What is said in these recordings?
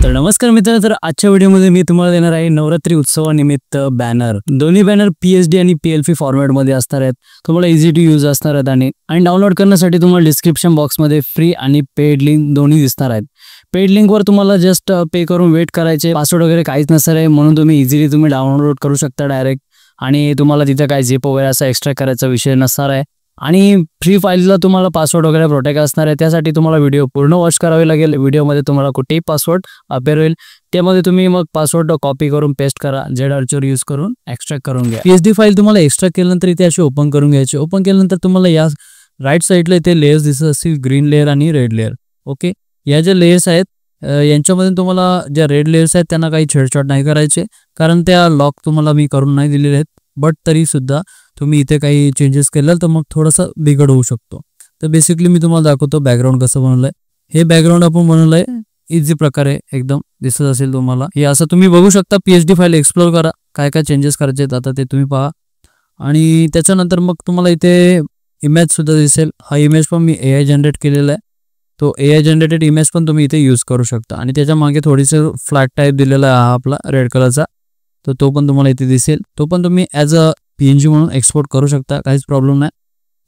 तर नमस्कार मित्रांनो, तर आजच्या व्हिडिओमध्ये मी तुम्हाला देणार आहे नवरात्री उत्सवानिमित्त बॅनर। दोन्ही बॅनर पीएचडी आणि पीएलपी फॉर्मॅटमध्ये असणार आहेत। तुम्हाला इझी टू यूज असणार आहेत आणि डाउनलोड करण्यासाठी तुम्हाला डिस्क्रिप्शन बॉक्समध्ये फ्री आणि पेड लिंक दोन्ही दिसणार आहेत। पेड लिंकवर तुम्हाला जस्ट पे करून वेट करायचे, पासवर्ड वगैरे काहीच नसणार आहे, म्हणून तुम्ही इझिली डाउनलोड करू शकता डायरेक्ट। आणि तुम्हाला तिथे काय झिप वगैरे असा एक्स्ट्रा करायचा विषय नसणार आहे आणि फ्री फाईलला तुम्हाला पासवर्ड वगैरे प्रोटेक्ट असणार आहे। त्यासाठी तुम्हाला व्हिडिओ पूर्ण वॉच करावे लागेल। व्हिडिओमध्ये तुम्हाला कुठेही पासवर्ड अपेअर होईल, त्यामध्ये तुम्ही मग पासवर्ड कॉपी करून पेस्ट करा, झेड यूज करून एक्स्ट्रॅक्ट करून घ्या। पीएचडी फाईल तुम्हाला एक्स्ट्रॅक्ट केल्यानंतर इथे अशी ओपन करून घ्यायची। ओपन केल्यानंतर तुम्हाला या राईट साईडला इथे लेयर्स दिसत असतील, ग्रीन लेयर आणि रेड लेयर। ओके, या ज्या लेयर्स आहेत यांच्यामध्ये तुम्हाला ज्या रेड लेयर्स आहेत त्यांना काही छेडछाड नाही करायचे, कारण त्या लॉक तुम्हाला मी करून नाही दिलेले आहेत। बट तरी सुद्धा तुम्ही इथे काही चेंजेस केले तर मग थोडासा बिघड होऊ शकतो। तर बेसिकली मी तुम्हाला दाखवतो बॅकग्राऊंड कसं बनवलंय। हे बॅकग्राऊंड आपण बनवलंय इझी प्रकारे, एकदम दिसत असेल तुम्हाला। हे असं तुम्ही बघू शकता। पीएचडी फाईल एक्सप्लोर करा, काय काय चेंजेस करायचे आहेत आता ते तुम्ही पहा। आणि त्याच्यानंतर मग तुम्हाला इथे इमेज सुद्धा दिसेल। हा इमेज पण मी AI जनरेट केलेला आहे, तो AI जनरेटेड इमेज पण तुम्ही इथे यूज करू शकता। आणि त्याच्या मागे थोडीसं फ्लॅट टाईप दिलेला आहे हा आपला रेड कलरचा, तर तो पण तुम्हाला इथे दिसेल। तो पण तुम्ही ॲज अ PNG म्हणून एक्सपोर्ट करू शकता, काहीच प्रॉब्लेम नाही।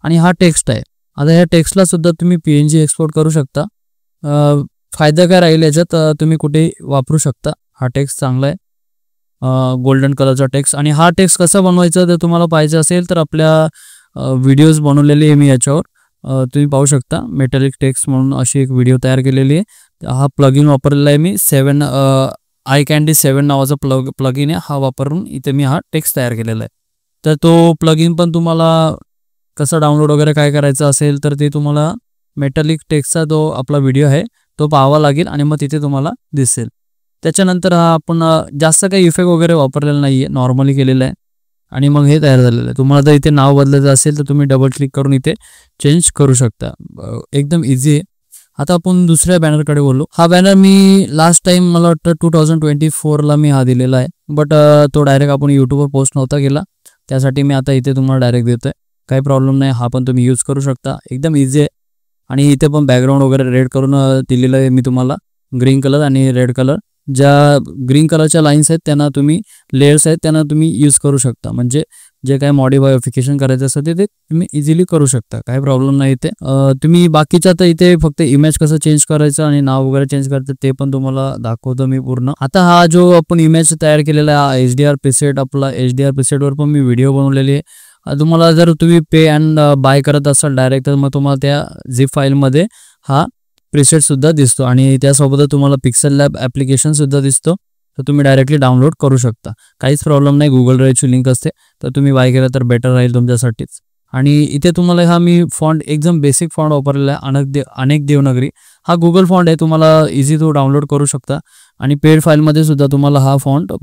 आणि हा टेक्स्ट आहे, आता ह्या टेक्स्टला सुद्धा तुम्ही PNG एक्सपोर्ट करू शकता। फायदा काय राहील याच्यात, तुम्ही कुठे वापरू शकता। हा टेक्स्ट चांगला आहे, गोल्डन कलरचा टेक्स्ट। आणि हा टेक्स्ट कसा बनवायचा जर तुम्हाला पाहिजे असेल तर आपल्या व्हिडिओज बनवलेले आहे मी याच्यावर, तुम्ही पाहू शकता। मेटॅलिक टेक्स्ट म्हणून अशी एक व्हिडिओ तयार केलेली आहे। हा प्लगइन वापरलेला आहे मी, आय कॅन्डी 7 नावाचा प्लगइन आहे, हा वापरून इथे मी हा टेक्स्ट तयार केलेला आहे। तर तो प्लगइन पण तुम्हाला कसं डाउनलोड वगैरे काय करायचं असेल तर ते तुम्हाला मेटॅलिक टेक्स्टचा जो आपला व्हिडिओ आहे तो पाहावा लागेल आणि मग तिथे तुम्हाला दिसेल। त्याच्यानंतर हा आपण जास्त काही इफेक्ट वगैरे वापरलेला नाही आहे, नॉर्मली केलेलं आहे आणि मग हे तयार झालेलं आहे। तुम्हाला जर इथे नाव बदलायचं असेल तर तुम्ही डबल क्लिक करून इथे चेंज करू शकता, एकदम इझी आहे। आता आपण दुसऱ्या बॅनरकडे बोललो। हा बॅनर मी लास्ट टाइम मला वाटतं 2024ला मी हा दिलेला आहे, बट तो डायरेक्ट आपण यूट्यूबवर पोस्ट नव्हता केला, त्यासाठी मी आता इथे तुम्हाला डायरेक्ट देतोय। काही प्रॉब्लेम नाही, हा पण तुम्ही यूज करू शकता, एकदम इझी आहे। आणि इथे पण बॅकग्राऊंड वगैरे रेड करून दिलेलं आहे मी तुम्हाला, ग्रीन कलर आणि रेड कलर। ज्या ग्रीन कलरच्या लाईन्स आहेत त्यांना तुम्ही, लेयर्स आहेत त्यांना तुम्ही यूज करू शकता, म्हणजे जे काय मॉडिफिकेशन करायचं असतं ते तुम्ही इझिली करू शकता, काही प्रॉब्लेम नाही इथे। तुम्ही बाकीच्या तर इथे फक्त इमेज कसं चेंज करायचं आणि नाव वगैरे चेंज करायचं ते पण तुम्हाला दाखवतो मी पूर्ण। आता हा जो आपण इमेज तयार केलेला आहे HDR प्रीसेट, आपला HDR प्रीसेटवर पण मी व्हिडिओ बनवलेली आहे। तुम्हाला जर तुम्ही पे अँड बाय करत असाल डायरेक्ट तर मग तुम्हाला त्या झिप फाईलमध्ये हा प्रीसेट सुद्धा दिसतो आणि त्यासोबत तुम्हाला पिक्सेल लॅब ॲप्लिकेशन सुद्धा दिसतो, तर तुम्ही डायरेक्टली डाउनलोड करू शकता, काहीच प्रॉब्लेम नाही। गुगल ड्राईव्हची लिंक असते, तर तुम्ही बाय केलं तर बेटर राहील तुमच्यासाठीच। आणि इथे तुम्हाला हा मी फॉन्ट एकदम बेसिक फॉन्ट वापरलेला आहे, अनेक देवनागरी। हा गुगल फॉन्ट आहे, तुम्हाला इझी तो डाउनलोड करू शकता आणि पेड फाईलमध्ये सुद्धा तुम्हाला हा फॉन्ट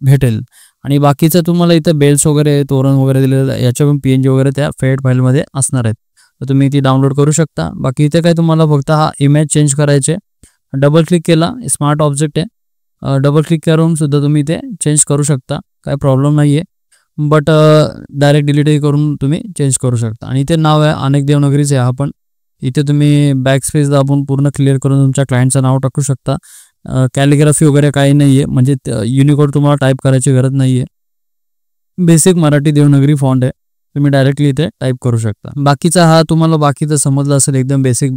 भेटेल। आणि बाकीचं तुम्हाला इथे बेल्स वगैरे, तोरण वगैरे दिलेलं आहे, याच्या पण PNG वगैरे त्या पेड फाईलमध्ये असणार आहेत, तर तुम्ही ती डाउनलोड करू शकता। बाकी इथे काय तुम्हाला फक्त हा इमेज चेंज करायचे, डबल क्लिक केला, स्मार्ट ऑब्जेक्ट आहे, डबल क्लिक करून सुद्धा तुम्ही ते चेंज करू शकता, काय प्रॉब्लेम नाही आहे। बट डायरेक्ट डिलीटही करून तुम्ही चेंज करू शकता। आणि इथे नाव आहे अनेक देवनागरीच आहे, हा पण इथे तुम्ही बॅक स्पेस दाबून पूर्ण क्लिअर करून तुमच्या क्लायंटचं नाव टाकू शकता। कॅलिग्राफी वगैरे काही नाही आहे, म्हणजे युनिकोड तुम्हाला टाईप करायची गरज नाही आहे। बेसिक मराठी देवनागरी फॉन्ट आहे, तुम्ही डायरेक्टली इथे टाईप करू शकता। बाकीचा हा तुम्हाला बाकीचं समजलं असेल, एकदम बेसिक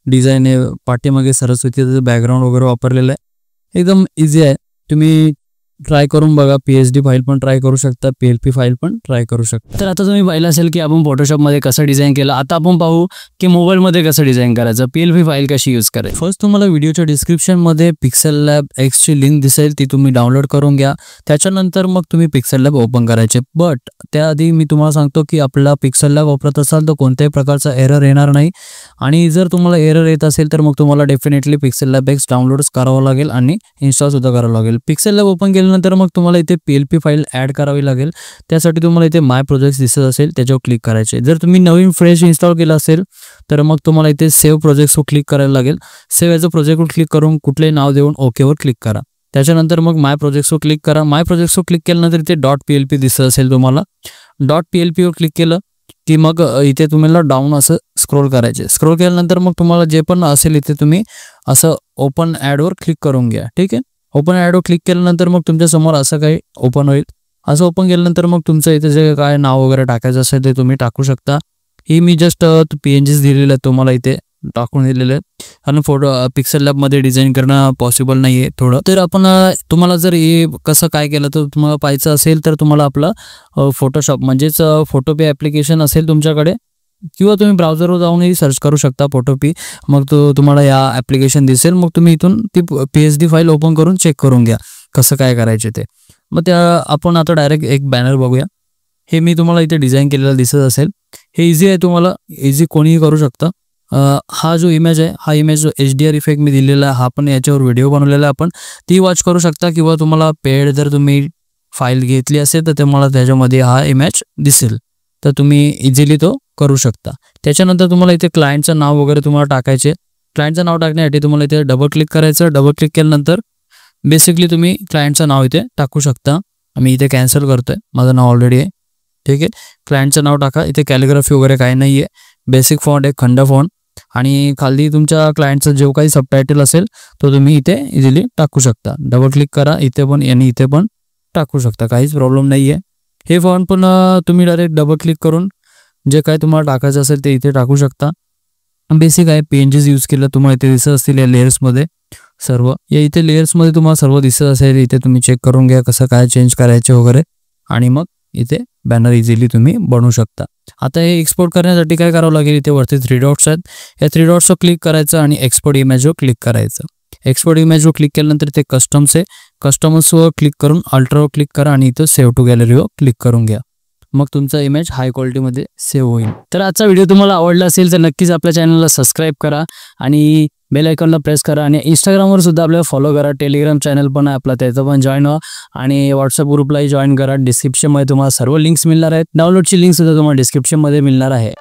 डिझाईन आहे, पाठीमागे सरस्वतीचं बॅकग्राऊंड वगैरे वापरलेलं आहे, एकदम इझी आहे। तुम्ही ट्राय करून बघा, पीएचडी फाईल पण ट्राय करू शकता, PLP फाईल पण ट्राय करू शकता। तर आता तुम्ही पाहिलं असेल की आपण फोटोशॉपमध्ये कसं डिझाईन केलं, आता आपण पाहू की मोबाईलमध्ये कसं डिझाईन करायचं, PLP फाईल कशी यूज करायची। फर्स्ट तुम्हाला व्हिडिओच्या डिस्क्रिप्शनमध्ये पिक्सेल लॅब Xची लिंक दिसेल, ती तुम्ही डाउनलोड करून घ्या। त्याच्यानंतर मग तुम्ही पिक्सेल लॅब ओपन करायचे। बट त्याआधी मी तुम्हाला सांगतो की आपला पिक्सेल लॅब वापरत असाल तर कोणत्याही प्रकारचा एरर येणार नाही, आणि जर तुम्हाला एरर येत असेल तर मग तुम्हाला definitely pixel lab X downloads करावं लागेल आणि इन्स्टॉल सुद्धा करावं लागेल। पिक्सेल लॅब ओपन केल्यानंतर मग तुम्हाला इथे PLP फाईल ॲड करावी लागेल, त्यासाठी तुम्हाला इथे माय प्रोजेक्ट्स दिसत असेल त्याच्यावर क्लिक करायचे। जर तुम्ही नवीन फ्रेश इन्स्टॉल केलं असेल तर मग तुम्हाला इथे सेव्ह प्रोजेक्ट्सवर क्लिक करायला लागेल। सेव्ह ॲज अ प्रोजेक्टवर क्लिक करून कुठलेही नाव देऊन ओकेवर क्लिक करा। त्याच्यानंतर मग माय प्रोजेक्ट्सवर क्लिक करा। माय प्रोजेक्ट्सवर क्लिक केल्यानंतर इथे .plp दिसत असेल तुम्हाला, .plpवर क्लिक केलं की मग इथे तुम्हाला डाऊन असं स्क्रोल करायचे। स्क्रोल केल्यानंतर मग तुम्हाला जे पण असेल इथे तुम्ही असं ओपन ॲडवर क्लिक करून घ्या. ठीक आहे. ओपन ॲडवर क्लिक केल्यानंतर मग तुमच्या समोर असं काही ओपन होईल. असं ओपन केल्यानंतर मग तुमचं इथे जे काय नाव वगैरे टाकायचं असेल ते तुम्ही टाकू शकता. ही मी जस्ट PNGs दिलेले आहेत तुम्हाला इथे टाकून दिलेले आहेत. आणि फोटो पिक्सेल लॅबमध्ये डिझाईन करणं पॉसिबल नाही आहे थोडं. तर आपण तुम्हाला जर हे कसं काय केलं तर तुम्हाला पाहायचं असेल तर तुम्हाला आपलं फोटोशॉप म्हणजेच फोटोपी ॲप्लिकेशन असेल तुमच्याकडे, किंवा तुम्ही ब्राउझरवर जाऊनही सर्च करू शकता फोटोपी. मग तुम्हाला या ॲप्लिकेशन दिसेल. मग तुम्ही इथून ती PSD फाईल ओपन करून चेक करून घ्या कसं काय करायचे ते. मग त्या आपण आता डायरेक्ट एक बॅनर बघूया. हे मी तुम्हाला इथे डिझाईन केलेलं दिसत असेल. हे इझी आहे, तुम्हाला इझी कोणीही करू शकतं. हा जो इमेज आहे, हा इमेज HDR इफेक्ट मी दिलेला आहे. हा पण याच्यावर व्हिडिओ बनवलेला आहे आपण, ती वॉच करू शकता. किंवा तुम्हाला पेड जर तुम्ही फाईल घेतली असेल तर तुम्हाला त्याच्यामध्ये हा इमेज दिसेल, तर तुम्ही इझिली तो करू शकता. त्याच्यानंतर तुम्हाला इथे क्लायंटचं नाव वगैरे तुम्हाला टाकायचे. क्लायंटचं नाव टाकण्यासाठी तुम्हाला इथे डबल क्लिक करायचं. डबल क्लिक केल्यानंतर बेसिकली तुम्ही क्लायंटचं नाव इथे टाकू शकता. मी इथे कॅन्सल करतोय, माझं नाव ऑलरेडी आहे. ठीक आहे. क्लायंटचं नाव टाका. इथे कॅलिग्राफी वगैरे काही नाही आहे. बेसिक फॉन्ट आहे, खंड फॉन्ट. आणि खाली तुमच्या क्लायंटचं जो काही सबटायटल असेल तो तुम्ही इथे इझिली टाकू शकता. डबल क्लिक करा इथे पण आणि इथे पण टाकू शकता, काहीच प्रॉब्लेम नाही आहे. हे फॉन्ट पण तुम्ही डायरेक्ट डबल क्लिक करून जे काही तुम्हाला टाकायचं असेल ते इथे टाकू शकता. बेसिक आहे. PNGs यूज केलं तुम्हाला इथे दिसत असतील या लेयर्समध्ये सर्व. या इथे लेयर्समध्ये तुम्हाला सर्व दिसत असेल. इथे तुम्ही चेक करून घ्या कसं काय चेंज करायचे वगैरे, आणि मग इथे बॅनर इझिली तुम्ही बनवू शकता. आता हे एक्सपोर्ट करण्यासाठी काय करावं लागेल, इथे वरती 3 डॉट्स आहेत. या 3 डॉट्सवर क्लिक करायचं आणि एक्सपोर्ट इमेजवर क्लिक करायचं. एक्सपोर्ट इमेजवर क्लिक केल्यानंतर ते कस्टम्स आहे, कस्टम्सवर क्लिक करून अल्ट्रावर क्लिक करा आणि इथं सेव्ह टू गॅलरीवर क्लिक करून घ्या. मग तुमचा इमेज हाय क्वालिटीमध्ये सेव्ह होईल. तर आजचा व्हिडिओ तुम्हाला आवडला असेल तर नक्कीच आपल्या चॅनलला सबस्क्राईब करा आणि बेल आयकॉनला प्रेस करा. आणि इंस्टाग्रामवर सुद्धा आपल्याला फॉलो करा. टेलिग्राम चॅनल पण आहे आपला, त्याचं पण जॉईन व्हा. आणि व्हॉट्सअप ग्रुपलाही जॉईन करा. डिस्क्रिप्शनमध्ये तुम्हाला सर्व लिंक्स मिळणार आहेत. डाउनलोडची लिंक सुद्धा तुम्हाला डिस्क्रिप्शनमध्ये मिळणार आहे.